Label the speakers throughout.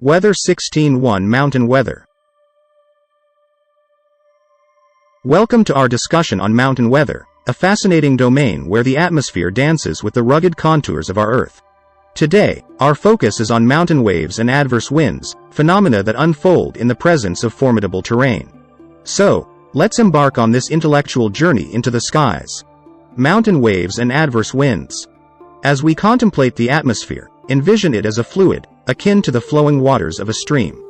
Speaker 1: Weather 16.1 Mountain Weather. Welcome to our discussion on mountain weather, a fascinating domain where the atmosphere dances with the rugged contours of our Earth. Today, our focus is on mountain waves and adverse winds, phenomena that unfold in the presence of formidable terrain. So, let's embark on this intellectual journey into the skies. Mountain waves and adverse winds. As we contemplate the atmosphere, envision it as a fluid, akin to the flowing waters of a stream.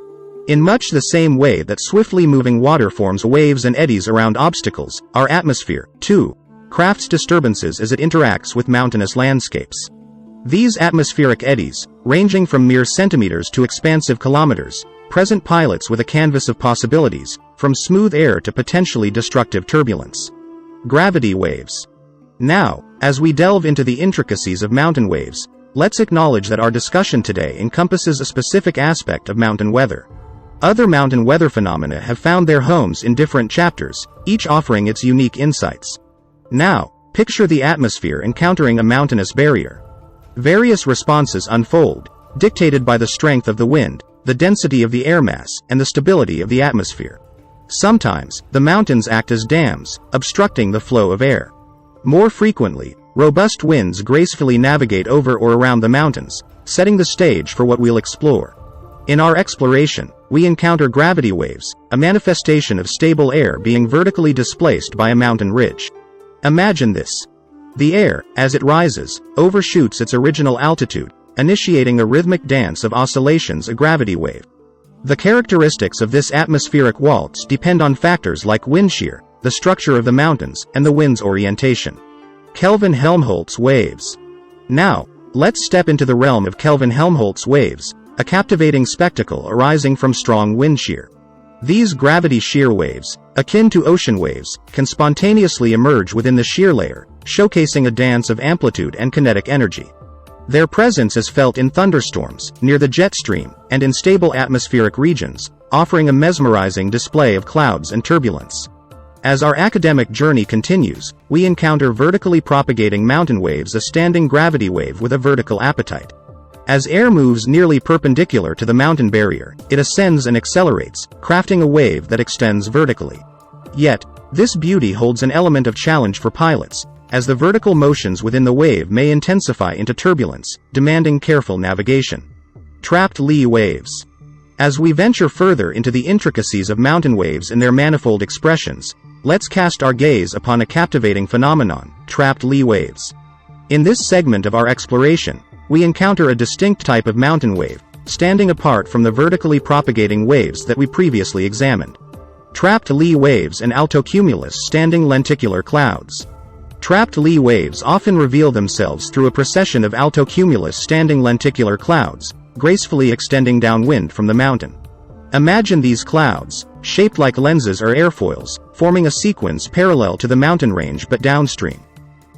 Speaker 1: In much the same way that swiftly moving water forms waves and eddies around obstacles, our atmosphere, too, crafts disturbances as it interacts with mountainous landscapes. These atmospheric eddies, ranging from mere centimeters to expansive kilometers, present pilots with a canvas of possibilities, from smooth air to potentially destructive turbulence. Gravity waves. Now, as we delve into the intricacies of mountain waves, let's acknowledge that our discussion today encompasses a specific aspect of mountain weather. Other mountain weather phenomena have found their homes in different chapters, each offering its unique insights. Now, picture the atmosphere encountering a mountainous barrier. Various responses unfold, dictated by the strength of the wind, the density of the air mass, and the stability of the atmosphere. Sometimes, the mountains act as dams, obstructing the flow of air. More frequently, robust winds gracefully navigate over or around the mountains, setting the stage for what we'll explore. In our exploration, we encounter gravity waves, a manifestation of stable air being vertically displaced by a mountain ridge. Imagine this. The air, as it rises, overshoots its original altitude, initiating a rhythmic dance of oscillations, a gravity wave. The characteristics of this atmospheric waltz depend on factors like wind shear, the structure of the mountains, and the wind's orientation. Kelvin-Helmholtz waves. Now, let's step into the realm of Kelvin-Helmholtz waves, a captivating spectacle arising from strong wind shear. These gravity-shear waves, akin to ocean waves, can spontaneously emerge within the shear layer, showcasing a dance of amplitude and kinetic energy. Their presence is felt in thunderstorms, near the jet stream, and in stable atmospheric regions, offering a mesmerizing display of clouds and turbulence. As our academic journey continues, we encounter vertically propagating mountain waves, a standing gravity wave with a vertical appetite. As air moves nearly perpendicular to the mountain barrier, it ascends and accelerates, crafting a wave that extends vertically. Yet, this beauty holds an element of challenge for pilots, as the vertical motions within the wave may intensify into turbulence, demanding careful navigation. Trapped lee waves. As we venture further into the intricacies of mountain waves and their manifold expressions, let's cast our gaze upon a captivating phenomenon, trapped lee waves. In this segment of our exploration, we encounter a distinct type of mountain wave, standing apart from the vertically propagating waves that we previously examined. Trapped lee waves and altocumulus standing lenticular clouds. Trapped lee waves often reveal themselves through a procession of altocumulus standing lenticular clouds, gracefully extending downwind from the mountain. Imagine these clouds, shaped like lenses or airfoils, forming a sequence parallel to the mountain range but downstream.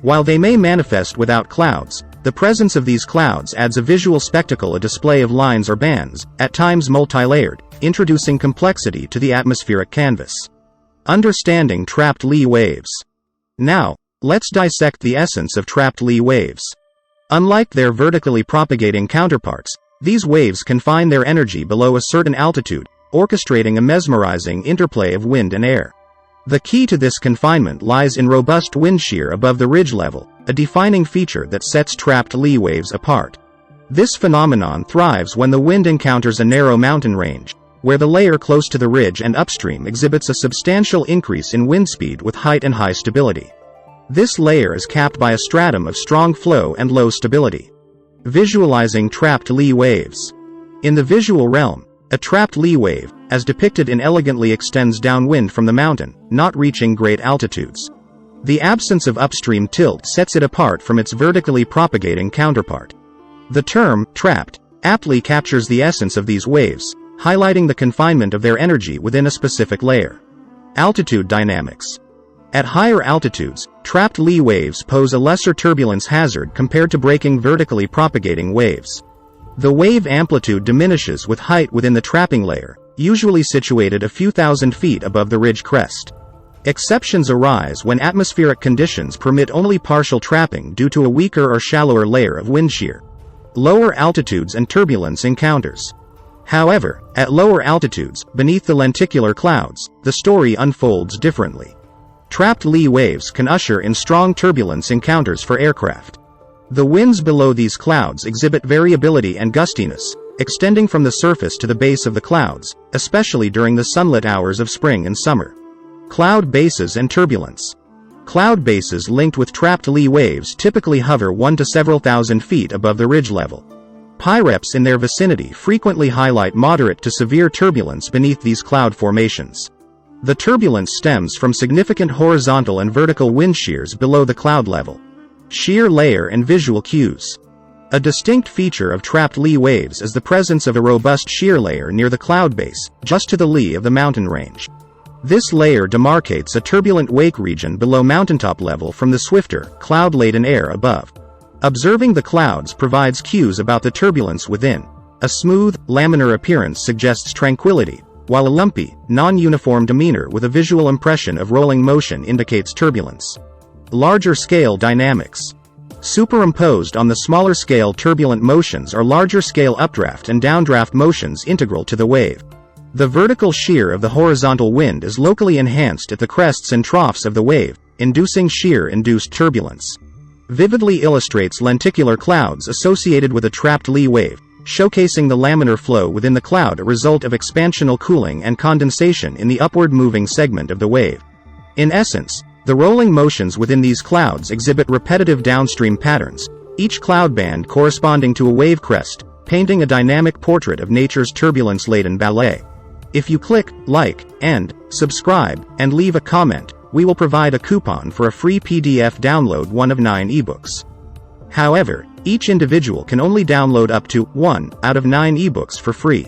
Speaker 1: While they may manifest without clouds, the presence of these clouds adds a visual spectacle, a display of lines or bands, at times multi-layered, introducing complexity to the atmospheric canvas. Understanding trapped lee waves. Now, let's dissect the essence of trapped lee waves. Unlike their vertically propagating counterparts, these waves confine their energy below a certain altitude, orchestrating a mesmerizing interplay of wind and air. The key to this confinement lies in robust wind shear above the ridge level, a defining feature that sets trapped lee waves apart. This phenomenon thrives when the wind encounters a narrow mountain range, where the layer close to the ridge and upstream exhibits a substantial increase in wind speed with height and high stability. This layer is capped by a stratum of strong flow and low stability. Visualizing trapped lee waves. In the visual realm, a trapped lee wave, as depicted elegantly extends downwind from the mountain, not reaching great altitudes. The absence of upstream tilt sets it apart from its vertically propagating counterpart. The term, trapped, aptly captures the essence of these waves, highlighting the confinement of their energy within a specific layer. Altitude dynamics. At higher altitudes, trapped lee waves pose a lesser turbulence hazard compared to breaking vertically propagating waves. The wave amplitude diminishes with height within the trapping layer, usually situated a few thousand feet above the ridge crest. Exceptions arise when atmospheric conditions permit only partial trapping due to a weaker or shallower layer of wind shear. Lower altitudes and turbulence encounters. However, at lower altitudes, beneath the lenticular clouds, the story unfolds differently. Trapped lee waves can usher in strong turbulence encounters for aircraft. The winds below these clouds exhibit variability and gustiness, extending from the surface to the base of the clouds, especially during the sunlit hours of spring and summer. Cloud bases and turbulence. Cloud bases linked with trapped lee waves typically hover 1 to several thousand feet above the ridge level. Pyreps in their vicinity frequently highlight moderate to severe turbulence beneath these cloud formations. The turbulence stems from significant horizontal and vertical wind shears below the cloud level. Shear layer and visual cues. A distinct feature of trapped lee waves is the presence of a robust shear layer near the cloud base, just to the lee of the mountain range. This layer demarcates a turbulent wake region below mountaintop level from the swifter, cloud-laden air above. Observing the clouds provides cues about the turbulence within. A smooth, laminar appearance suggests tranquility, while a lumpy, non-uniform demeanor with a visual impression of rolling motion indicates turbulence. Larger-scale dynamics. Superimposed on the smaller-scale turbulent motions are larger-scale updraft and downdraft motions integral to the wave. The vertical shear of the horizontal wind is locally enhanced at the crests and troughs of the wave, inducing shear-induced turbulence. Vividly illustrates lenticular clouds associated with a trapped lee wave, showcasing the laminar flow within the cloud, a result of expansional cooling and condensation in the upward-moving segment of the wave. In essence, the rolling motions within these clouds exhibit repetitive downstream patterns, each cloud band corresponding to a wave crest, painting a dynamic portrait of nature's turbulence-laden ballet. If you click like and subscribe and leave a comment, we will provide a coupon for a free PDF download, one of 9 ebooks. However, each individual can only download up to 1 out of 9 ebooks for free.